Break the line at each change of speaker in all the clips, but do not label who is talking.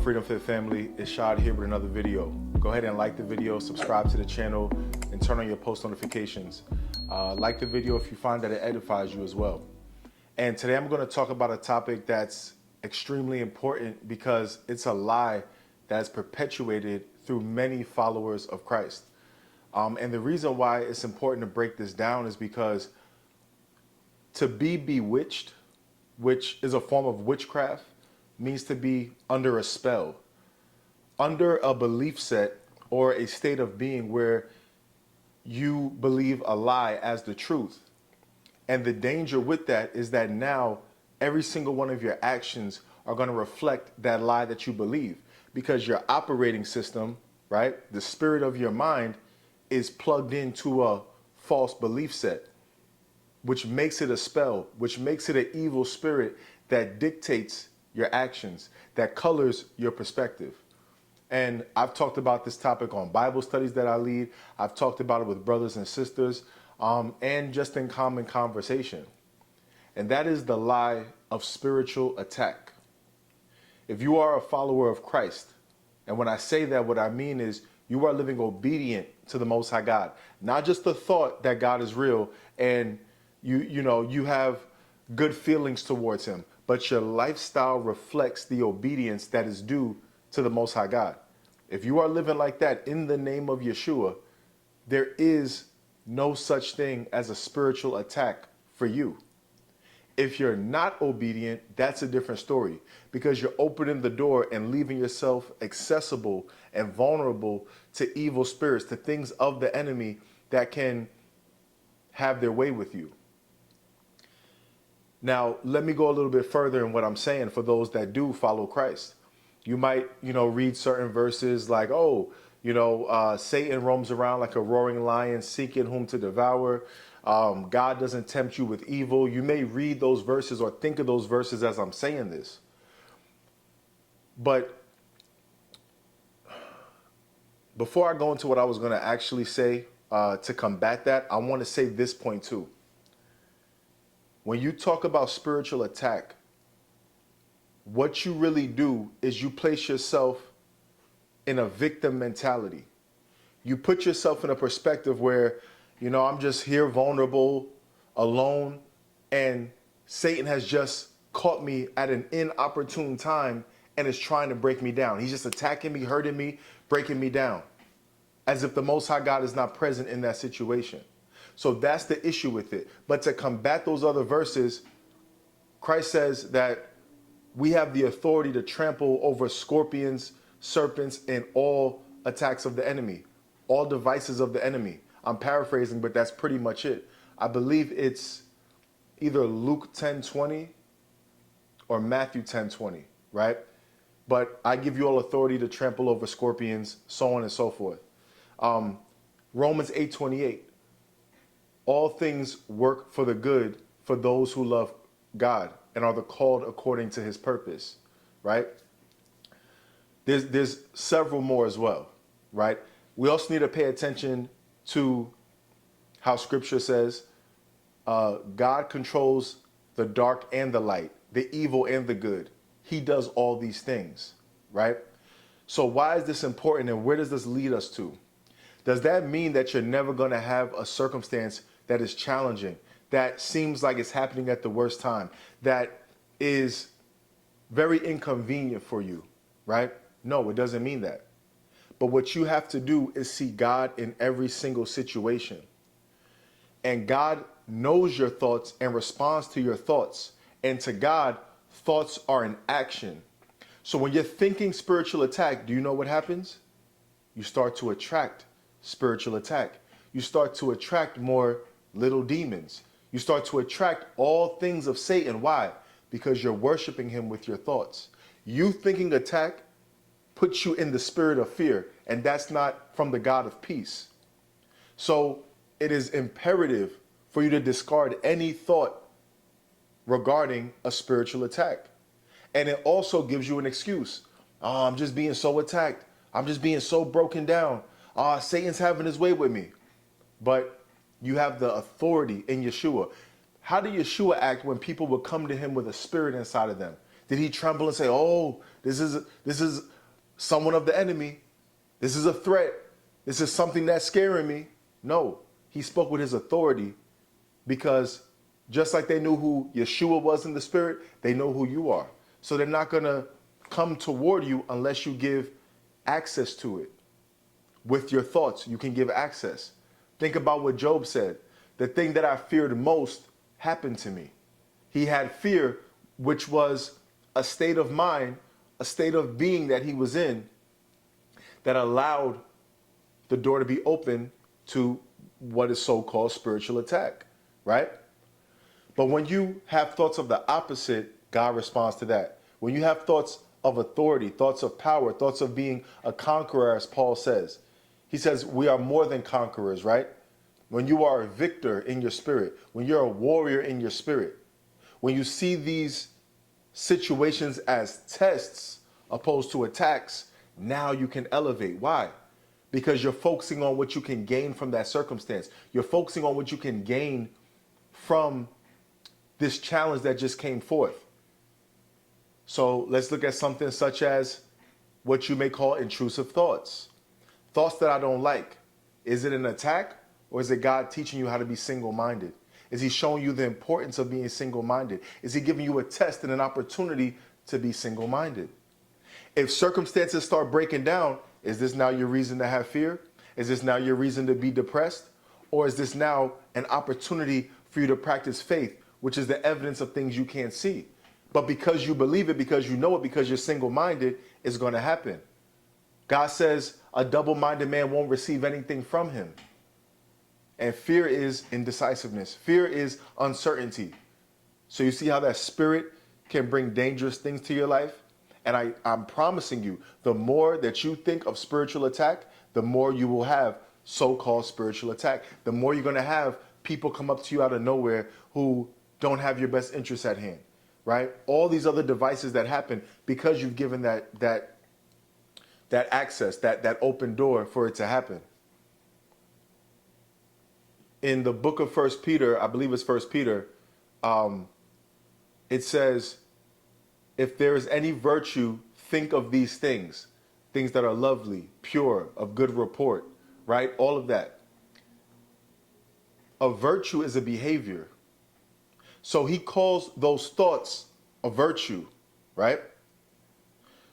Freedom Fit family? It's Shad here with another video. Go ahead and like the video, subscribe to the channel, and turn on your post notifications. Like the video if you find that it edifies you as well. And today I'm going to talk about a topic that's extremely important because it's a lie that's perpetuated through many followers of Christ. And the reason why it's important to break this down is because to be bewitched, which is a form of witchcraft, means to be under a spell, under a belief set or a state of being where you believe a lie as the truth. And the danger with that is that now every single one of your actions are going to reflect that lie that you believe, because your operating system, right, the spirit of your mind is plugged into a false belief set, which makes it a spell, which makes it an evil spirit that dictates your actions, that colors your perspective. And I've talked about this topic on Bible studies that I lead. I've talked about it with brothers and sisters, and just in common conversation. And that is the lie of spiritual attack. If you are a follower of Christ, and when I say that, what I mean is you are living obedient to the Most High God, not just the thought that God is real and you have good feelings towards him, but your lifestyle reflects the obedience that is due to the Most High God. If you are living like that in the name of Yeshua, there is no such thing as a spiritual attack for you. If you're not obedient, that's a different story, because you're opening the door and leaving yourself accessible and vulnerable to evil spirits, to things of the enemy that can have their way with you. Now, let me go a little bit further in what I'm saying for those that do follow Christ. You might, read certain verses like, Satan roams around like a roaring lion seeking whom to devour. God doesn't tempt you with evil. You may read those verses or think of those verses as I'm saying this. But before I go into what I was going to actually say to combat that, I want to say this point too. When you talk about spiritual attack, what you really do is you place yourself in a victim mentality. You put yourself in a perspective where, I'm just here vulnerable, alone, and Satan has just caught me at an inopportune time and is trying to break me down. He's just attacking me, hurting me, breaking me down, as if the Most High God is not present in that situation. So that's the issue with it. But to combat those other verses, Christ says that we have the authority to trample over scorpions, serpents, and all attacks of the enemy, all devices of the enemy. I'm paraphrasing, but that's pretty much it. I believe it's either Luke 10:20 or Matthew 10:20, right? But I give you all authority to trample over scorpions, so on and so forth. Romans 8:28. All things work for the good for those who love God and are the called according to his purpose, right? There's several more as well, right? We also need to pay attention to how scripture says God controls the dark and the light, the evil and the good. He does all these things, right? So why is this important, and where does this lead us to? Does that mean that you're never going to have a circumstance that is challenging, that seems like it's happening at the worst time, that is very inconvenient for you, right? No, it doesn't mean that. But what you have to do is see God in every single situation. And God knows your thoughts and responds to your thoughts. And to God, thoughts are an action. So when you're thinking spiritual attack, do you know what happens? You start to attract spiritual attack. You start to attract more little demons. You start to attract all things of Satan. Why? Because you're worshiping him with your thoughts. You thinking attack puts you in the spirit of fear, and that's not from the God of peace. So it is imperative for you to discard any thought regarding a spiritual attack. And it also gives you an excuse. Oh, I'm just being so attacked. I'm just being so broken down. Satan's having his way with me. But you have the authority in Yeshua. How did Yeshua act when people would come to him with a spirit inside of them? Did he tremble and say, oh, this is someone of the enemy. This is a threat. This is something that's scaring me. No, he spoke with his authority, because just like they knew who Yeshua was in the spirit, they know who you are. So they're not going to come toward you unless you give access to it. With your thoughts, you can give access. Think about what Job said. The thing that I feared most happened to me. He had fear, which was a state of mind, a state of being that he was in, that allowed the door to be open to what is so-called spiritual attack, right? But when you have thoughts of the opposite, God responds to that. When you have thoughts of authority, thoughts of power, thoughts of being a conqueror, as Paul says, he says we are more than conquerors, right? When you are a victor in your spirit, when you're a warrior in your spirit, when you see these situations as tests opposed to attacks, now you can elevate. Why? Because you're focusing on what you can gain from that circumstance. You're focusing on what you can gain from this challenge that just came forth. So let's look at something such as what you may call intrusive thoughts. Thoughts that I don't like. Is it an attack, or is it God teaching you how to be single-minded? Is he showing you the importance of being single-minded? Is he giving you a test and an opportunity to be single-minded? If circumstances start breaking down, is this now your reason to have fear? Is this now your reason to be depressed? Or is this now an opportunity for you to practice faith, which is the evidence of things you can't see? But because you believe it, because you know it, because you're single-minded, it's going to happen. God says a double-minded man won't receive anything from him. And fear is indecisiveness. Fear is uncertainty. So you see how that spirit can bring dangerous things to your life? And I'm promising you, the more that you think of spiritual attack, the more you will have so-called spiritual attack. The more you're going to have people come up to you out of nowhere who don't have your best interests at hand, right? All these other devices that happen because you've given that access, that open door for it to happen. In the book of 1 Peter, I believe it's 1 Peter, it says, if there is any virtue, think of these things that are lovely, pure, of good report, right? All of that. A virtue is a behavior. So he calls those thoughts a virtue, right?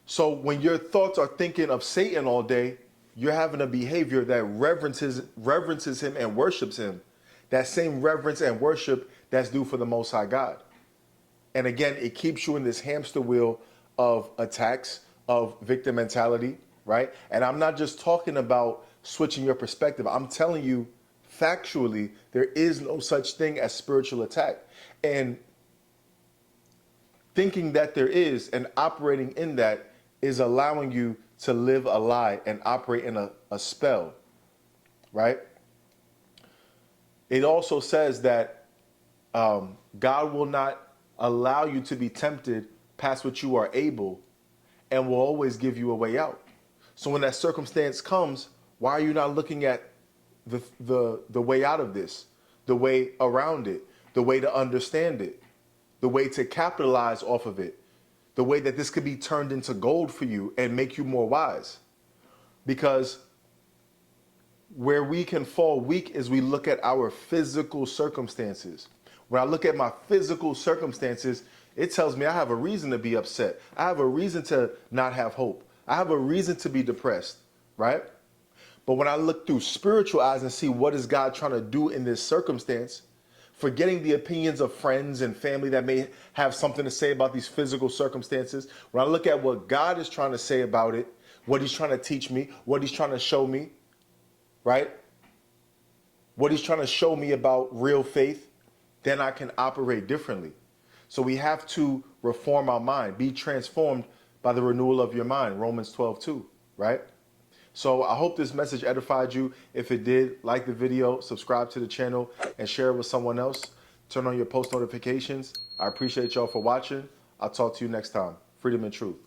So when your thoughts are thinking of Satan all day, you're having a behavior that reverences him and worships him. That same reverence and worship that's due for the Most High God. And again, it keeps you in this hamster wheel of attacks, of victim mentality, right? And I'm not just talking about switching your perspective. I'm telling you factually, there is no such thing as spiritual attack. And thinking that there is and operating in that is allowing you to live a lie and operate in a spell, right? It also says that God will not allow you to be tempted past what you are able, and will always give you a way out. So when that circumstance comes, why are you not looking at the way out of this, the way around it, the way to understand it, the way to capitalize off of it, the way that this could be turned into gold for you and make you more wise? Because where we can fall weak is we look at our physical circumstances. When I look at my physical circumstances, it tells me I have a reason to be upset. I have a reason to not have hope. I have a reason to be depressed, right? But when I look through spiritual eyes and see what is God trying to do in this circumstance, forgetting the opinions of friends and family that may have something to say about these physical circumstances, when I look at what God is trying to say about it, what he's trying to teach me, what he's trying to show me, right? What he's trying to show me about real faith, then I can operate differently. So we have to reform our mind, be transformed by the renewal of your mind, Romans 12:2, right? So I hope this message edified you. If it did, like the video, subscribe to the channel, and share it with someone else. Turn on your post notifications. I appreciate y'all for watching. I'll talk to you next time. Freedom and truth.